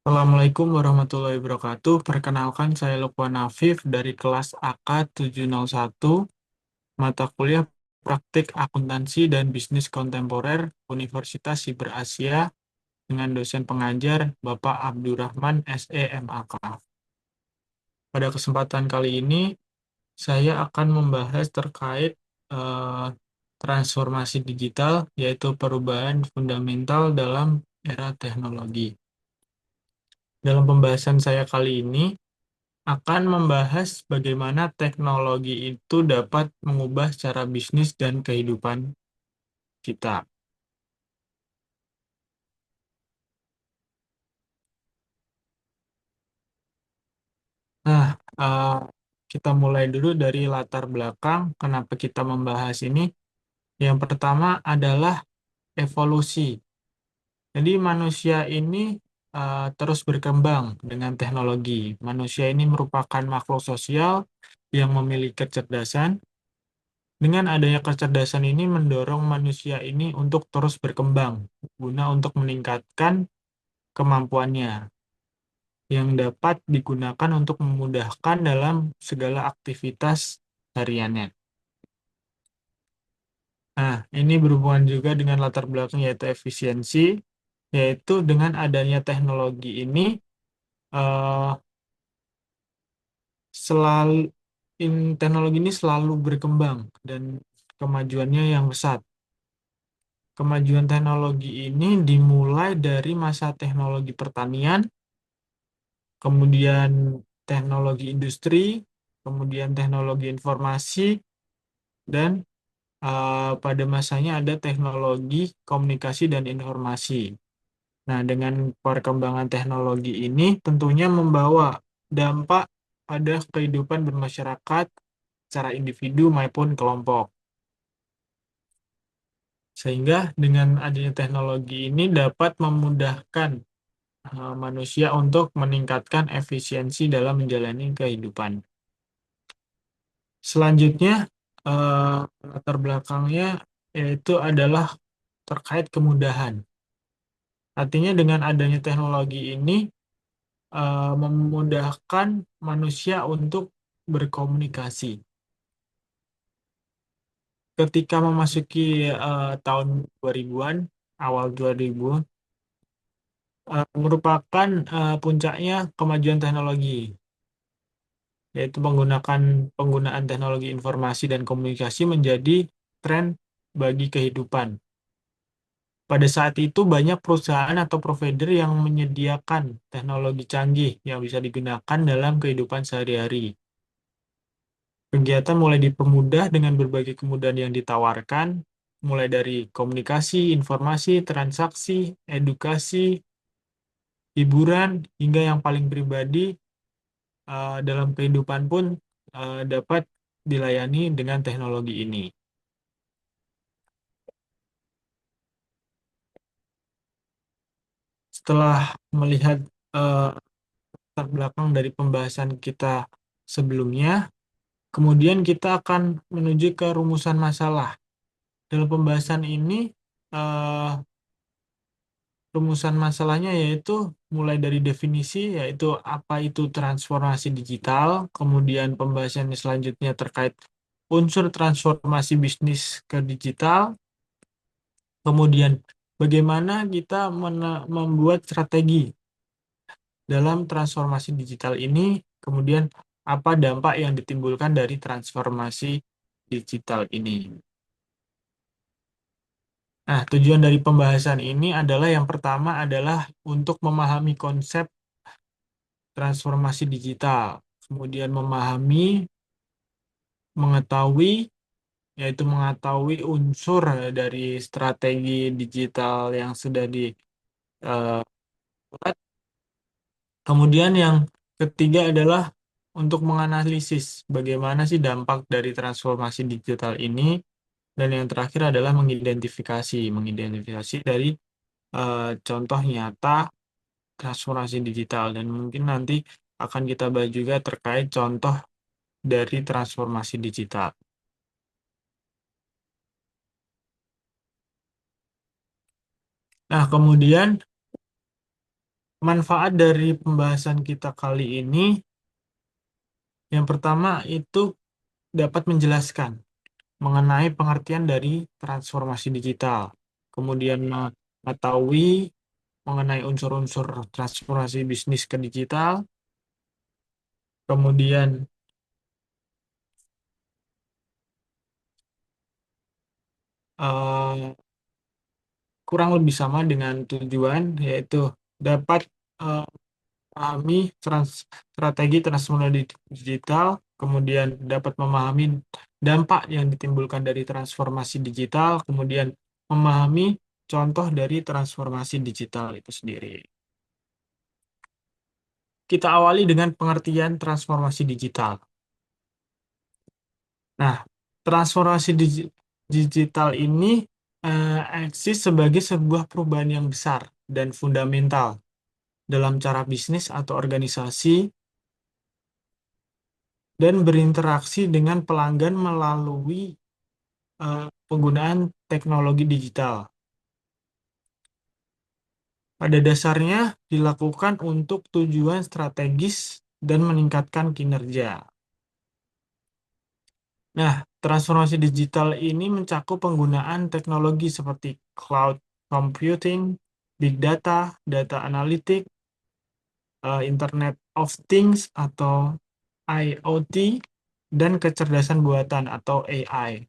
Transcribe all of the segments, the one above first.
Assalamualaikum warahmatullahi wabarakatuh. Perkenalkan saya Lukman Afif dari kelas AK 701, mata kuliah Praktik Akuntansi dan Bisnis Kontemporer Universitas Siber Asia dengan dosen pengajar Bapak Abdurrahman SEMAK. Pada kesempatan kali ini, saya akan membahas terkait eh, transformasi digital, yaitu perubahan fundamental dalam era teknologi. Dalam pembahasan saya kali ini, akan membahas bagaimana teknologi itu dapat mengubah cara bisnis dan kehidupan kita. Nah, eh, kita mulai dulu dari latar belakang kenapa kita membahas ini. Yang pertama adalah evolusi. Jadi manusia ini terus berkembang dengan teknologi. Manusia ini merupakan makhluk sosial yang memiliki kecerdasan. Dengan adanya kecerdasan ini mendorong manusia ini untuk terus berkembang, guna untuk meningkatkan kemampuannya yang dapat digunakan untuk memudahkan dalam segala aktivitas hariannya. Nah, ini berhubungan juga dengan latar belakang yaitu efisiensi, yaitu dengan adanya teknologi ini eh, selalu teknologi ini selalu berkembang dan kemajuannya yang pesat. Kemajuan teknologi ini dimulai dari masa teknologi pertanian, kemudian teknologi industri, kemudian teknologi informasi, dan pada masanya ada teknologi komunikasi dan informasi. Nah, dengan perkembangan teknologi ini tentunya membawa dampak pada kehidupan bermasyarakat secara individu maupun kelompok. Sehingga dengan adanya teknologi ini dapat memudahkan manusia untuk meningkatkan efisiensi dalam menjalani kehidupan. Selanjutnya, latar belakangnya yaitu adalah terkait kemudahan. Artinya dengan adanya teknologi ini memudahkan manusia untuk berkomunikasi. Ketika memasuki tahun 2000-an, awal 2000, merupakan puncaknya kemajuan teknologi, yaitu penggunaan teknologi informasi dan komunikasi menjadi tren bagi kehidupan. Pada saat itu banyak perusahaan atau provider yang menyediakan teknologi canggih yang bisa digunakan dalam kehidupan sehari-hari. Kegiatan mulai dipermudah dengan berbagai kemudahan yang ditawarkan, mulai dari komunikasi, informasi, transaksi, edukasi, hiburan, hingga yang paling pribadi dalam kehidupan pun dapat dilayani dengan teknologi ini. Setelah melihat latar belakang dari pembahasan kita sebelumnya, kemudian kita akan menuju ke rumusan masalah. Dalam pembahasan ini, eh, rumusan masalahnya yaitu mulai dari definisi, yaitu apa itu transformasi digital, kemudian pembahasan selanjutnya terkait unsur transformasi bisnis ke digital, kemudian bagaimana kita membuat strategi dalam transformasi digital ini, kemudian apa dampak yang ditimbulkan dari transformasi digital ini. Nah, tujuan dari pembahasan ini adalah yang pertama adalah untuk memahami konsep transformasi digital, kemudian memahami, mengetahui, yaitu mengetahui unsur dari strategi digital yang sudah dibuat. Kemudian yang ketiga adalah untuk menganalisis bagaimana sih dampak dari transformasi digital ini, dan yang terakhir adalah mengidentifikasi dari contoh nyata transformasi digital, dan mungkin nanti akan kita bahas juga terkait contoh dari transformasi digital. Nah, kemudian Manfaat dari pembahasan kita kali ini, yang pertama itu dapat menjelaskan mengenai pengertian dari transformasi digital, kemudian mengetahui mengenai unsur-unsur transformasi bisnis ke digital, kemudian eh, kurang lebih sama dengan tujuan, yaitu dapat eh, memahami strategi transformasi digital, kemudian dapat memahami dampak yang ditimbulkan dari transformasi digital, kemudian memahami contoh dari transformasi digital itu sendiri. Kita awali dengan pengertian transformasi digital. Nah, transformasi digital ini eksis sebagai sebuah perubahan yang besar dan fundamental dalam cara bisnis atau organisasi dan berinteraksi dengan pelanggan melalui penggunaan teknologi digital. Pada dasarnya dilakukan untuk tujuan strategis dan meningkatkan kinerja. Nah, transformasi digital ini mencakup penggunaan teknologi seperti cloud computing, big data, data analitik, Internet of Things atau IoT, dan kecerdasan buatan atau AI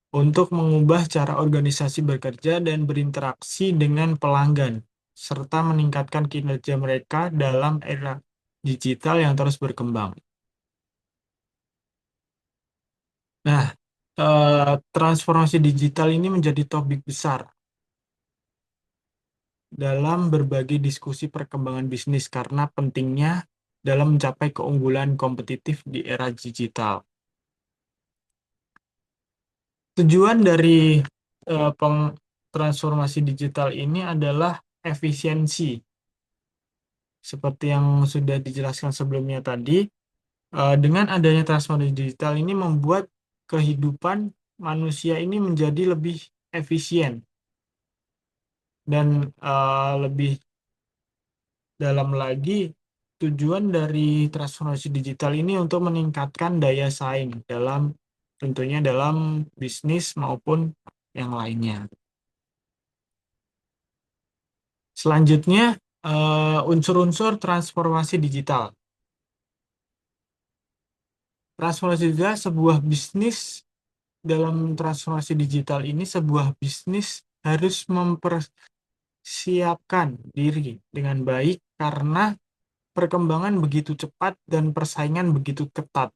untuk mengubah cara organisasi bekerja dan berinteraksi dengan pelanggan, serta meningkatkan kinerja mereka dalam era digital yang terus berkembang. Nah, transformasi digital ini menjadi topik besar dalam berbagai diskusi perkembangan bisnis karena pentingnya dalam mencapai keunggulan kompetitif di era digital. Tujuan dari transformasi digital ini adalah efisiensi. Seperti yang sudah dijelaskan sebelumnya tadi, dengan adanya transformasi digital ini membuat kehidupan manusia ini menjadi lebih efisien dan lebih dalam lagi, tujuan dari transformasi digital ini untuk meningkatkan daya saing dalam tentunya dalam bisnis maupun yang lainnya. Selanjutnya, unsur-unsur transformasi digital. Transformasi digital sebuah bisnis dalam transformasi digital ini sebuah bisnis harus mempersiapkan diri dengan baik karena perkembangan begitu cepat dan persaingan begitu ketat.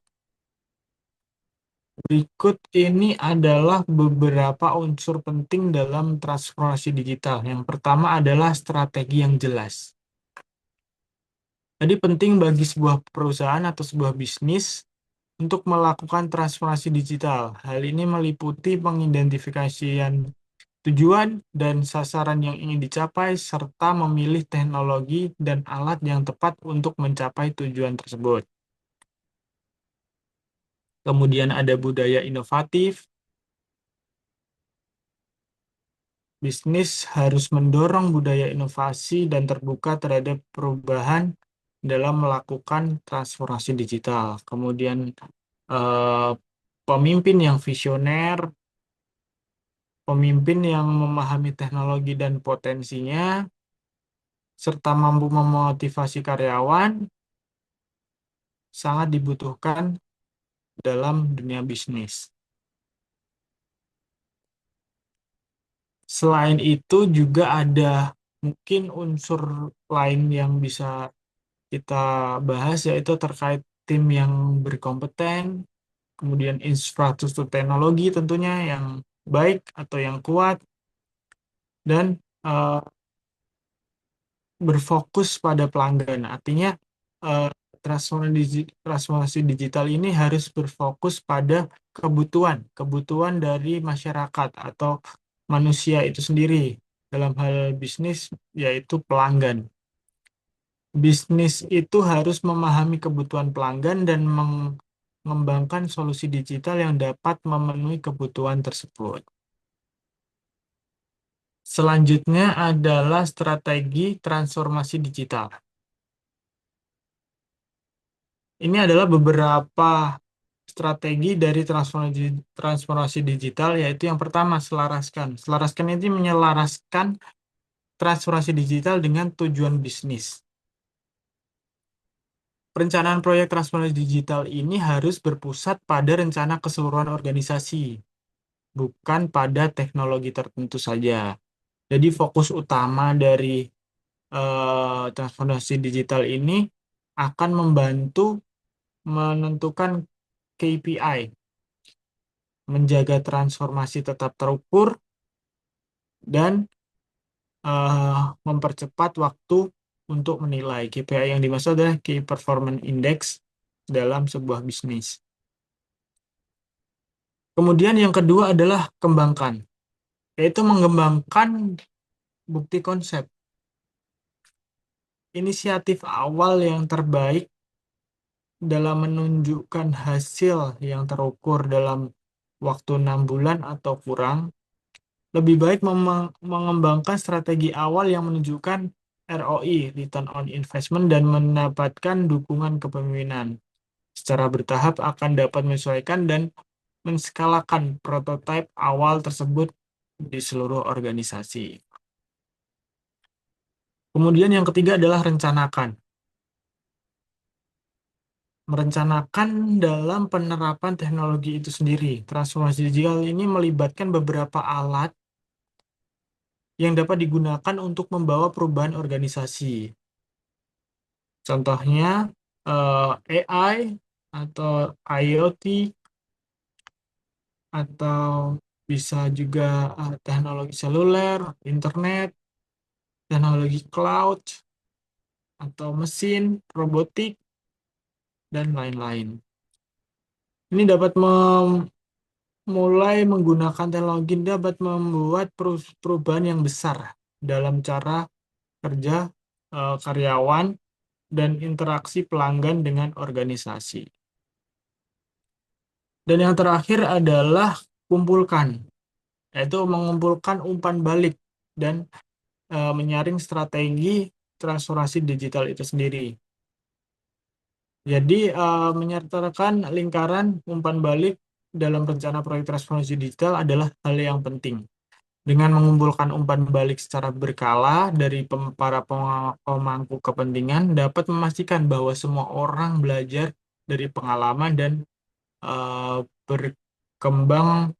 Berikut ini adalah beberapa unsur penting dalam transformasi digital. Yang pertama adalah strategi yang jelas. Jadi penting bagi sebuah perusahaan atau sebuah bisnis untuk melakukan transformasi digital. Hal ini meliputi pengidentifikasian tujuan dan sasaran yang ingin dicapai, serta memilih teknologi dan alat yang tepat untuk mencapai tujuan tersebut. Kemudian ada budaya inovatif. Bisnis harus mendorong budaya inovasi dan terbuka terhadap perubahan dalam melakukan transformasi digital. Kemudian eh, pemimpin yang visioner, pemimpin yang memahami teknologi dan potensinya, serta mampu memotivasi karyawan, sangat dibutuhkan dalam dunia bisnis. Selain itu juga ada mungkin unsur lain yang bisa kita bahas yaitu terkait tim yang berkompeten, kemudian infrastruktur teknologi tentunya yang baik atau yang kuat, dan eh, berfokus pada pelanggan. Artinya eh, transformasi digital ini harus berfokus pada kebutuhan dari masyarakat atau manusia itu sendiri dalam hal bisnis yaitu pelanggan. Bisnis itu harus memahami kebutuhan pelanggan dan mengembangkan solusi digital yang dapat memenuhi kebutuhan tersebut. Selanjutnya adalah strategi transformasi digital. Ini adalah beberapa strategi dari transformasi digital, yaitu yang pertama, selaraskan. Selaraskan ini menyelaraskan transformasi digital dengan tujuan bisnis. Perencanaan proyek transformasi digital ini harus berpusat pada rencana keseluruhan organisasi, bukan pada teknologi tertentu saja. Jadi fokus utama dari transformasi digital ini akan membantu menentukan KPI, menjaga transformasi tetap terukur, dan mempercepat waktu untuk menilai. KPI yang dimaksud adalah Key Performance Index dalam sebuah bisnis. Kemudian yang kedua adalah kembangkan, yaitu mengembangkan bukti konsep. Inisiatif awal yang terbaik dalam menunjukkan hasil yang terukur dalam waktu 6 bulan atau kurang, lebih baik mengembangkan strategi awal yang menunjukkan ROI, Return on Investment, dan mendapatkan dukungan kepemimpinan. Secara bertahap akan dapat menyesuaikan dan menskalakan prototipe awal tersebut di seluruh organisasi. Kemudian yang ketiga adalah rencanakan. Merencanakan dalam penerapan teknologi itu sendiri. Transformasi digital ini melibatkan beberapa alat yang dapat digunakan untuk membawa perubahan organisasi. Contohnya AI atau IoT, atau bisa juga teknologi seluler, internet, teknologi cloud, atau mesin, robotik, dan lain-lain. Ini dapat mulai menggunakan teknologi dapat membuat perubahan yang besar dalam cara kerja karyawan dan interaksi pelanggan dengan organisasi. Dan yang terakhir adalah kumpulkan, yaitu mengumpulkan umpan balik dan menyaring strategi transformasi digital itu sendiri. Jadi menyertakan lingkaran umpan balik dalam rencana proyek transformasi digital adalah hal yang penting. Dengan mengumpulkan umpan balik secara berkala dari para pemangku kepentingan dapat memastikan bahwa semua orang belajar dari pengalaman dan berkembang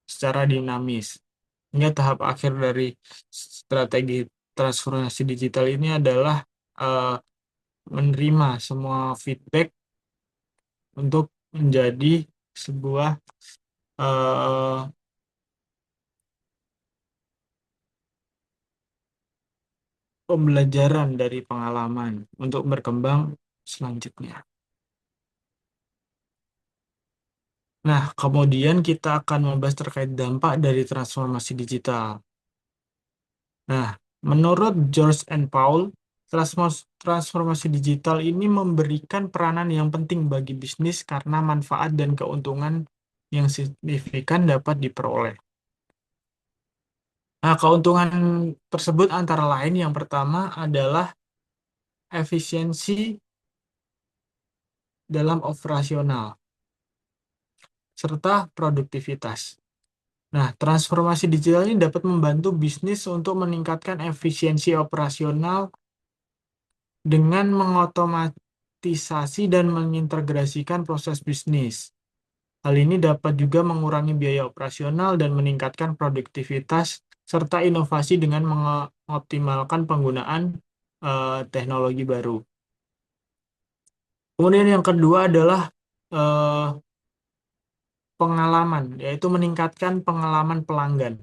secara dinamis. Hingga tahap akhir dari strategi transformasi digital ini adalah eh, menerima semua feedback untuk menjadi sebuah eh, pembelajaran dari pengalaman untuk berkembang selanjutnya. Nah, kemudian kita akan membahas terkait dampak dari transformasi digital. Nah, menurut George and Paul, transformasi digital ini memberikan peranan yang penting bagi bisnis karena manfaat dan keuntungan yang signifikan dapat diperoleh. Nah, keuntungan tersebut antara lain yang pertama adalah efisiensi dalam operasional serta produktivitas. Nah, transformasi digital ini dapat membantu bisnis untuk meningkatkan efisiensi operasional dengan mengotomatisasi dan mengintegrasikan proses bisnis. Hal ini dapat juga mengurangi biaya operasional dan meningkatkan produktivitas serta inovasi dengan mengoptimalkan penggunaan teknologi baru. Kemudian yang kedua adalah eh, pengalaman, yaitu meningkatkan pengalaman pelanggan.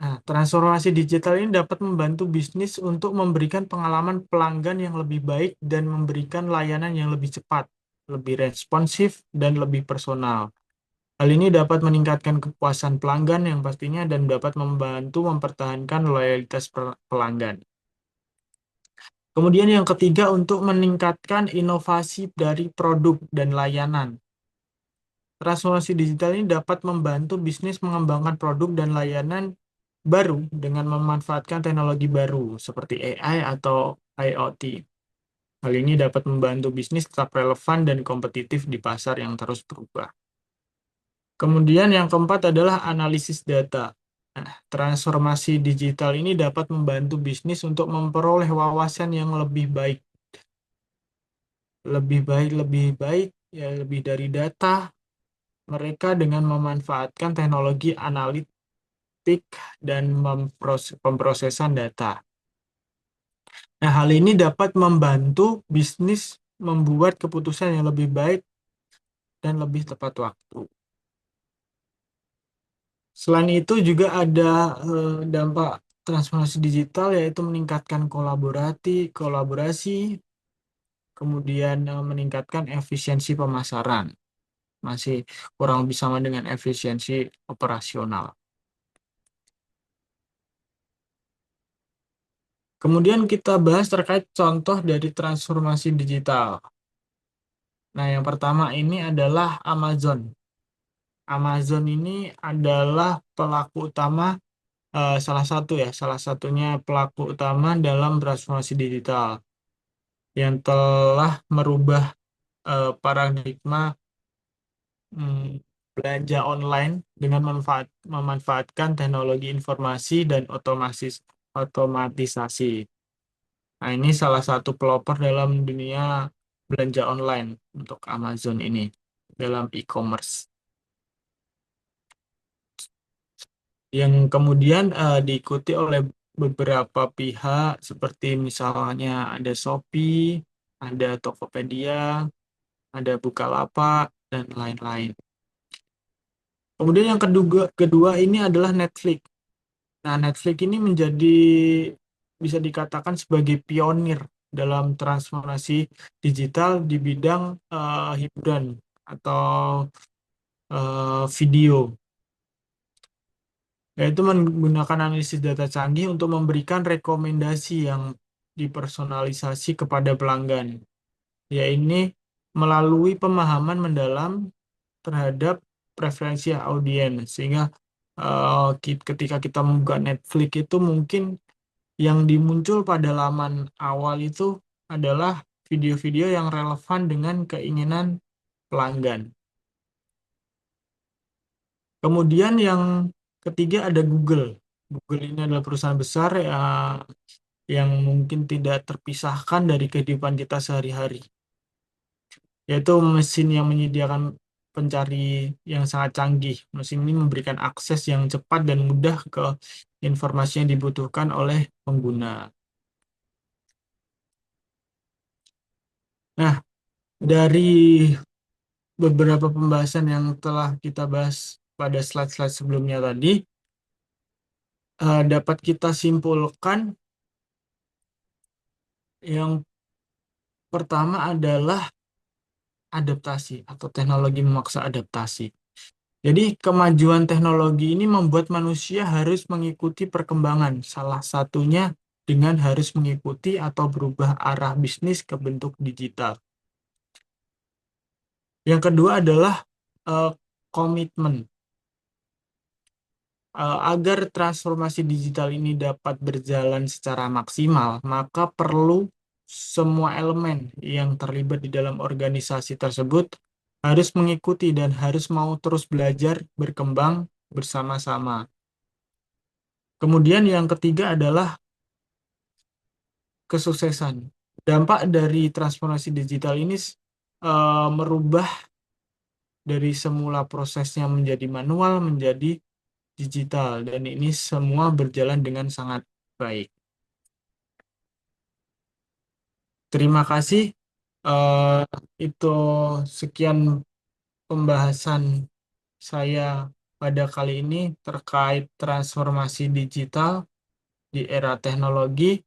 Nah, transformasi digital ini dapat membantu bisnis untuk memberikan pengalaman pelanggan yang lebih baik dan memberikan layanan yang lebih cepat, lebih responsif, dan lebih personal. Hal ini dapat meningkatkan kepuasan pelanggan yang pastinya dan dapat membantu mempertahankan loyalitas pelanggan. Kemudian yang ketiga, untuk meningkatkan inovasi dari produk dan layanan. Transformasi digital ini dapat membantu bisnis mengembangkan produk dan layanan baru dengan memanfaatkan teknologi baru seperti AI atau IoT. Hal ini dapat membantu bisnis tetap relevan dan kompetitif di pasar yang terus berubah. Kemudian yang keempat adalah analisis data. Nah, transformasi digital ini dapat membantu bisnis untuk memperoleh wawasan yang lebih baik, ya lebih dari data mereka dengan memanfaatkan teknologi analitik dan pemrosesan data. Nah, hal ini dapat membantu bisnis membuat keputusan yang lebih baik dan lebih tepat waktu. Selain itu juga ada dampak transformasi digital yaitu meningkatkan kolaborasi, kemudian meningkatkan efisiensi pemasaran. Masih kurang lebih sama dengan efisiensi operasional. Kemudian kita bahas terkait contoh dari transformasi digital. Nah, yang pertama ini adalah Amazon. Amazon ini adalah pelaku utama, salah satunya pelaku utama dalam transformasi digital yang telah merubah paradigma belanja online dengan memanfaatkan teknologi informasi dan otomatisasi. Nah, ini salah satu pelopor dalam dunia belanja online untuk Amazon ini dalam e-commerce. Yang kemudian diikuti oleh beberapa pihak seperti misalnya ada Shopee, ada Tokopedia, ada Bukalapak, dan lain-lain. Kemudian yang kedua ini adalah Netflix. Nah, Netflix ini bisa dikatakan sebagai pionir dalam transformasi digital di bidang hiburan atau video, yaitu menggunakan analisis data canggih untuk memberikan rekomendasi yang dipersonalisasi kepada pelanggan, yaitu melalui pemahaman mendalam terhadap preferensi audiens, sehingga ketika kita membuka Netflix itu mungkin yang dimuncul pada laman awal itu adalah video-video yang relevan dengan keinginan pelanggan. Kemudian yang ketiga ada Google. Google ini adalah perusahaan besar yang mungkin tidak terpisahkan dari kehidupan kita sehari-hari, yaitu mesin yang menyediakan pencari yang sangat canggih. Mesin ini memberikan akses yang cepat dan mudah ke informasi yang dibutuhkan oleh pengguna. Nah, dari beberapa pembahasan yang telah kita bahas pada slide-slide sebelumnya tadi, dapat kita simpulkan yang pertama adalah adaptasi atau teknologi memaksa adaptasi. Jadi kemajuan teknologi ini membuat manusia harus mengikuti perkembangan, salah satunya dengan harus mengikuti atau berubah arah bisnis ke bentuk digital. Yang kedua adalah komitmen. Agar transformasi digital ini dapat berjalan secara maksimal, maka perlu semua elemen yang terlibat di dalam organisasi tersebut harus mengikuti dan harus mau terus belajar, berkembang bersama-sama. Kemudian yang ketiga adalah kesuksesan. Dampak dari transformasi digital ini merubah dari semula prosesnya menjadi manual menjadi digital, dan ini semua berjalan dengan sangat baik. Terima kasih. Eh, itu sekian pembahasan saya pada kali ini terkait transformasi digital di era teknologi.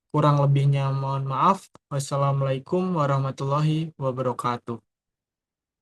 Kurang lebihnya mohon maaf. Wassalamualaikum warahmatullahi wabarakatuh.